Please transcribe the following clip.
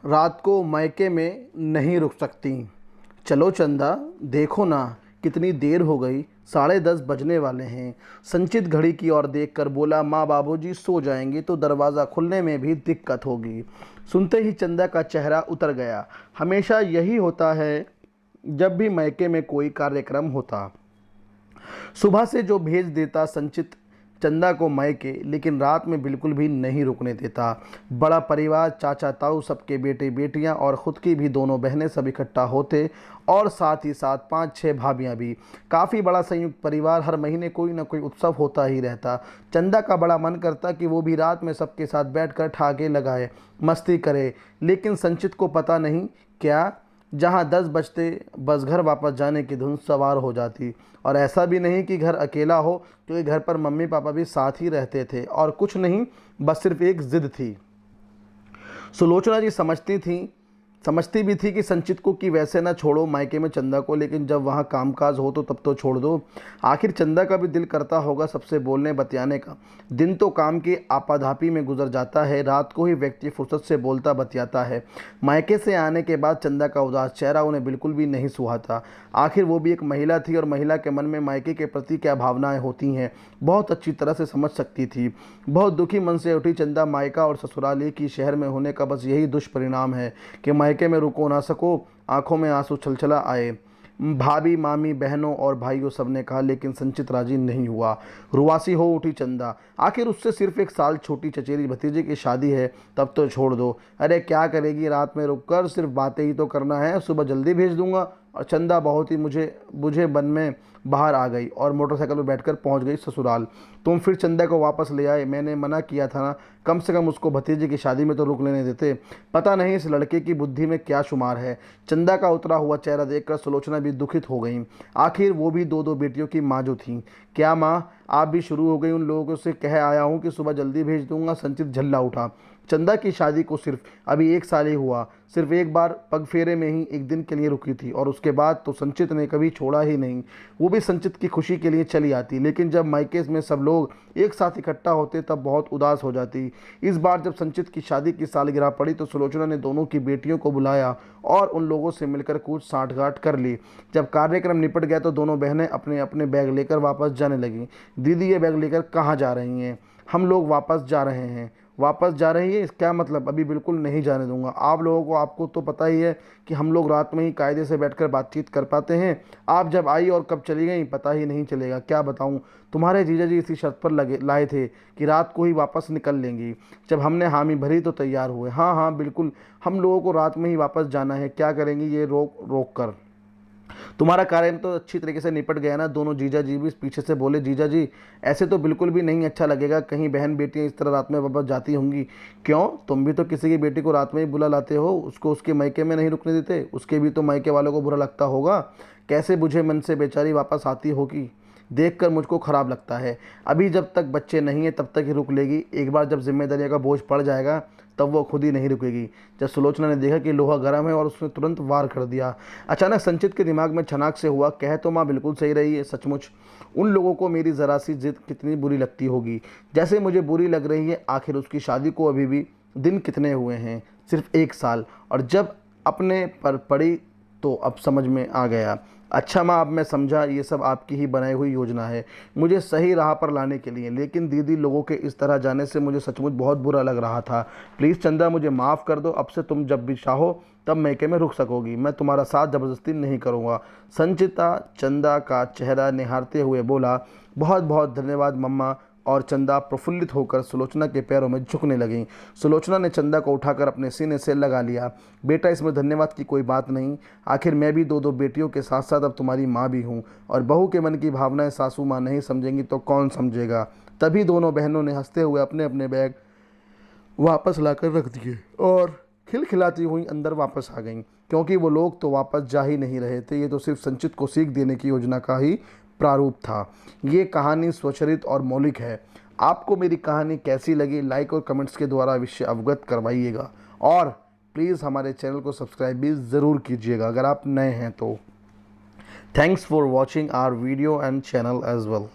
रात को मायके में नहीं रुक सकती। चलो चंदा, देखो ना कितनी देर हो गई, 10:30 बजने वाले हैं। संचित घड़ी की ओर देखकर बोला, माँ बाबूजी सो जाएंगे तो दरवाज़ा खुलने में भी दिक्कत होगी। सुनते ही चंदा का चेहरा उतर गया। हमेशा यही होता है जब भी मायके में कोई कार्यक्रम होता। सुबह से जो भेज देता संचित चंदा को मायके, लेकिन रात में बिल्कुल भी नहीं रुकने देता। बड़ा परिवार, चाचा ताऊ सबके बेटे बेटियां और ख़ुद की भी दोनों बहनें सब इकट्ठा होते, और साथ ही साथ 5-6 भाभियां भी। काफ़ी बड़ा संयुक्त परिवार, हर महीने कोई ना कोई उत्सव होता ही रहता। चंदा का बड़ा मन करता कि वो भी रात में सबके साथ बैठकर ठहाके लगाए, मस्ती करे, लेकिन संचित को पता नहीं क्या, जहाँ 10 बजते बस घर वापस जाने की धुन सवार हो जाती। और ऐसा भी नहीं कि घर अकेला हो, क्योंकि घर पर मम्मी पापा भी साथ ही रहते थे, और कुछ नहीं, बस सिर्फ एक ज़िद थी। सुलोचना जी समझती भी थी कि संचित को कि वैसे ना छोड़ो मायके में चंदा को, लेकिन जब वहाँ कामकाज हो तो तब तो छोड़ दो। आखिर चंदा का भी दिल करता होगा सबसे बोलने बतियाने का। दिन तो काम की आपाधापी में गुजर जाता है, रात को ही व्यक्ति फुर्सत से बोलता बतियाता है। मायके से आने के बाद चंदा का उदास चेहरा उन्हें बिल्कुल भी नहीं सुहाता। आखिर वो भी एक महिला थी, और महिला के मन में मायके के प्रति क्या भावनाएं होती हैं बहुत अच्छी तरह से समझ सकती थी। बहुत दुखी मन से उठी चंदा। मायका और ससुराल एक ही शहर में होने का बस यही दुष्परिणाम है कि मायके में रुको ना सको, आंखों में आंसू छलछला आए। भाभी, मामी, बहनों और भाइयों सबने कहा, लेकिन संचित राजी नहीं हुआ। रुआसी हो उठी चंदा। आखिर उससे सिर्फ 1 साल छोटी चचेरी भतीजे की शादी है, तब तो छोड़ दो। अरे क्या करेगी रात में रुककर, सिर्फ बातें ही तो करना है, सुबह जल्दी भेज दूंगा। और चंदा बहुत ही बुझे मन में बाहर आ गई और मोटरसाइकिल पर बैठकर पहुंच गई ससुराल। तुम फिर चंदा को वापस ले आए, मैंने मना किया था ना, कम से कम उसको भतीजे की शादी में तो रुक लेने देते। पता नहीं इस लड़के की बुद्धि में क्या शुमार है। चंदा का उतरा हुआ चेहरा देखकर सुलोचना भी दुखित हो गई। आखिर वो भी 2-2 बेटियों की माँ जो थी। क्या माँ, आप भी शुरू हो गई? उन लोगों से कह आया हूँ कि सुबह जल्दी भेज दूंगा। संचित झल्ला उठा। चंदा की शादी को सिर्फ अभी 1 साल ही हुआ, सिर्फ एक बार पग फेरे में ही 1 दिन के लिए रुकी थी, और उसके बाद तो संचित ने कभी छोड़ा ही नहीं। वो भी संचित की खुशी के लिए चली आती, लेकिन जब मायके में सब लोग एक साथ इकट्ठा होते तब बहुत उदास हो जाती। इस बार जब संचित की शादी की सालगिरह पड़ी तो सुलोचना ने दोनों की बेटियों को बुलाया और उन लोगों से मिलकर कुछ साठगांठ कर ली। जब कार्यक्रम निपट गया तो दोनों बहनें अपने अपने बैग लेकर वापस जाने लगीं। दीदी, ये बैग लेकर कहाँ जा रही हैं? हम लोग वापस जा रहे हैं। वापस जा रही है, इसका मतलब? अभी बिल्कुल नहीं जाने दूंगा आप लोगों को। आपको तो पता ही है कि हम लोग रात में ही कायदे से बैठकर बातचीत कर पाते हैं। आप जब आई और कब चली गई पता ही नहीं चलेगा। क्या बताऊं, तुम्हारे जीजा जी इसी शर्त पर लाए थे कि रात को ही वापस निकल लेंगी। जब हमने हामी भरी तो तैयार हुए। हाँ हाँ बिल्कुल, हम लोगों को रात में ही वापस जाना है। क्या करेंगी ये रोक रोक कर? तुम्हारा कार्य तो अच्छी तरीके से निपट गया ना? दोनों जीजा जी भी पीछे से बोले। जीजा जी, ऐसे तो बिल्कुल भी नहीं अच्छा लगेगा, कहीं बहन बेटियां इस तरह रात में वापस जाती होंगी। क्यों, तुम भी तो किसी की बेटी को रात में ही बुला लाते हो, उसको उसके मायके में नहीं रुकने देते? उसके भी तो मायके वालों को बुरा लगता होगा। कैसे बुझे मन से बेचारी वापस आती होगी, देखकर मुझको ख़राब लगता है। अभी जब तक बच्चे नहीं हैं तब तक ही रुक लेगी, एक बार जब जिम्मेदारियों का बोझ पड़ जाएगा तब वो खुद ही नहीं रुकेगी। जब सुलोचना ने देखा कि लोहा गर्म है और उसने तुरंत वार कर दिया। अचानक संचित के दिमाग में छनाक से हुआ, कह तो माँ बिल्कुल सही रही है। सचमुच उन लोगों को मेरी ज़रा सी जिद कितनी बुरी लगती होगी, जैसे मुझे बुरी लग रही है। आखिर उसकी शादी को अभी भी दिन कितने हुए हैं? सिर्फ 1 साल। और जब अपने पर पड़ी तो अब समझ में आ गया। अच्छा माँ, अब मैं समझा, ये सब आपकी ही बनाई हुई योजना है मुझे सही राह पर लाने के लिए। लेकिन दीदी, लोगों के इस तरह जाने से मुझे सचमुच बहुत बुरा लग रहा था। प्लीज़ चंदा, मुझे माफ़ कर दो। अब से तुम जब भी चाहो तब मायके में रुक सकोगी, मैं तुम्हारा साथ ज़बरदस्ती नहीं करूँगा। संचिता चंदा का चेहरा निहारते हुए बोला, बहुत बहुत धन्यवाद मम्मा। और चंदा प्रफुल्लित होकर सुलोचना के पैरों में झुकने लगी। सुलोचना ने चंदा को उठाकर अपने सीने से लगा लिया। बेटा, इसमें धन्यवाद की कोई बात नहीं, आखिर मैं भी 2-2 बेटियों के साथ साथ अब तुम्हारी माँ भी हूँ, और बहू के मन की भावनाएं सासू माँ नहीं समझेंगी तो कौन समझेगा। तभी दोनों बहनों ने हंसते हुए अपने अपने बैग वापस लाकर रख दिए और खिलखिलाती हुई अंदर वापस आ गईं, क्योंकि वो लोग तो वापस जा ही नहीं रहे थे। ये तो सिर्फ संचित को सीख देने की योजना का ही प्रारूप था। ये कहानी स्वचरित और मौलिक है। आपको मेरी कहानी कैसी लगी, लाइक और कमेंट्स के द्वारा विषय अवगत करवाइएगा, और प्लीज़ हमारे चैनल को सब्सक्राइब भी ज़रूर कीजिएगा अगर आप नए हैं तो। Thanks for watching our video and channel as well.